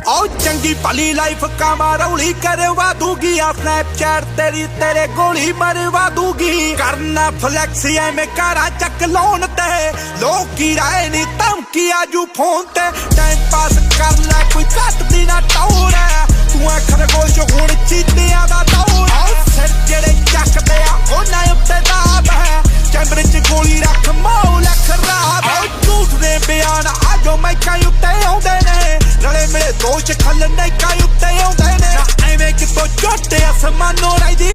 और चंगी भली लाइफ कामा रौली करवा दूंगी स्नैपचैट तेरे गोली मरवा दूंगी करना फ्लैक्स में कारा चक लौन ते लोग की राय नी धमकी आजू फोन ते टाइम पास कर ले कोई घट दी ना टौर है तू खरगोश हुण चीतियां दा दौर सिर जेड़े चकदे आ उन्हां उत्ते दाब है कैमरे च गोली रख मौला खराब झूठ दे बयान आजो मैकां उत्ते आउंदे ने रले मिले दोष खल नहीं काई उत्ते आउंदे ने एवें कितों झोटे आसमानों राई दी